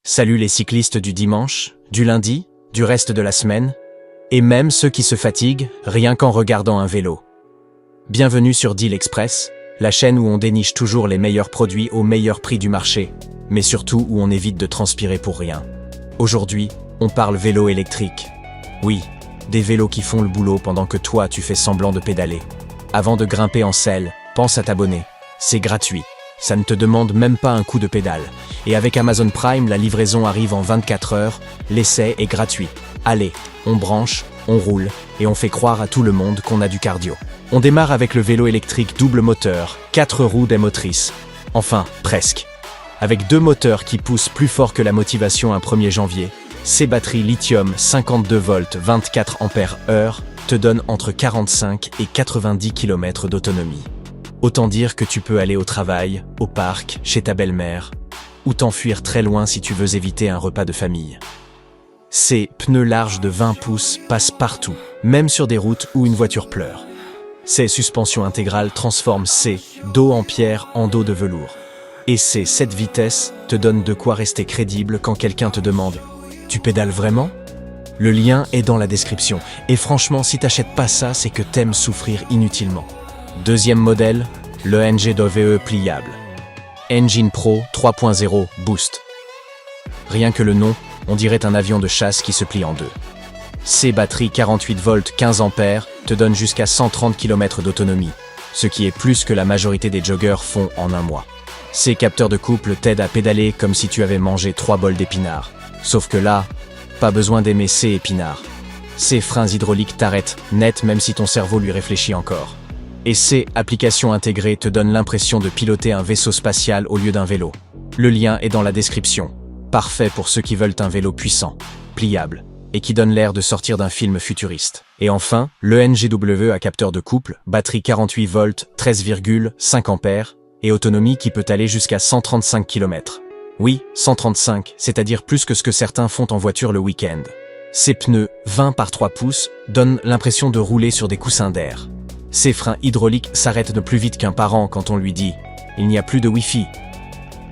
Salut les cyclistes du dimanche, du lundi, du reste de la semaine, et même ceux qui se fatiguent rien qu'en regardant un vélo. Bienvenue sur Deal Express, la chaîne où on déniche toujours les meilleurs produits au meilleur prix du marché, mais surtout où on évite de transpirer pour rien. Aujourd'hui, on parle vélo électrique. Oui, des vélos qui font le boulot pendant que toi tu fais semblant de pédaler. Avant de grimper en selle, pense à t'abonner. C'est gratuit. Ça ne te demande même pas un coup de pédale. Et avec Amazon Prime, la livraison arrive en 24 heures, l'essai est gratuit. Allez, on branche, on roule, et on fait croire à tout le monde qu'on a du cardio. On démarre avec le vélo électrique double moteur, 4 roues des motrices. Enfin, presque. Avec 2 moteurs qui poussent plus fort que la motivation un 1er janvier, ces batteries lithium 52 volts 24 ampères-heure te donnent entre 45 et 90 km d'autonomie. Autant dire que tu peux aller au travail, au parc, chez ta belle-mère, ou t'enfuir très loin si tu veux éviter un repas de famille. Ces pneus larges de 20 pouces passent partout, même sur des routes où une voiture pleure. Ces suspensions intégrales transforment ces dos en pierre en dos de velours. Et ces 7 vitesses te donnent de quoi rester crédible quand quelqu'un te demande « Tu pédales vraiment ?» Le lien est dans la description, et franchement si t'achètes pas ça, c'est que t'aimes souffrir inutilement. Deuxième modèle, le NGW pliable. Engine Pro 3.0 Boost. Rien que le nom, on dirait un avion de chasse qui se plie en deux. Ces batteries 48 volts 15 ampères te donnent jusqu'à 130 km d'autonomie, ce qui est plus que la majorité des joggers font en un mois. Ces capteurs de couple t'aident à pédaler comme si tu avais mangé 3 bols d'épinards. Sauf que là, pas besoin d'aimer ces épinards. Ces freins hydrauliques t'arrêtent net même si ton cerveau lui réfléchit encore. Et ces applications intégrées te donnent l'impression de piloter un vaisseau spatial au lieu d'un vélo. Le lien est dans la description. Parfait pour ceux qui veulent un vélo puissant, pliable, et qui donne l'air de sortir d'un film futuriste. Et enfin, le NGW à capteur de couple, batterie 48 volts, 13,5 ampères, et autonomie qui peut aller jusqu'à 135 km. Oui, 135, c'est-à-dire plus que ce que certains font en voiture le week-end. Ces pneus 20 par 3 pouces donnent l'impression de rouler sur des coussins d'air. Ces freins hydrauliques s'arrêtent de plus vite qu'un parent quand on lui dit « Il n'y a plus de Wi-Fi ».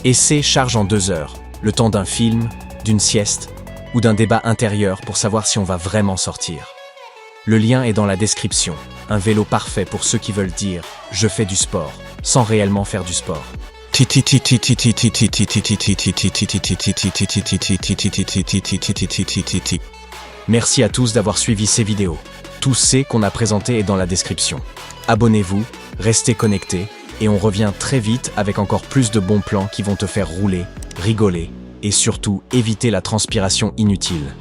Et ces chargent en 2 heures, le temps d'un film, d'une sieste ou d'un débat intérieur pour savoir si on va vraiment sortir. Le lien est dans la description. Un vélo parfait pour ceux qui veulent dire « Je fais du sport » sans réellement faire du sport. Merci à tous d'avoir suivi ces vidéos. Tout ce qu'on a présenté est dans la description. Abonnez-vous, restez connectés, et on revient très vite avec encore plus de bons plans qui vont te faire rouler, rigoler, et surtout éviter la transpiration inutile.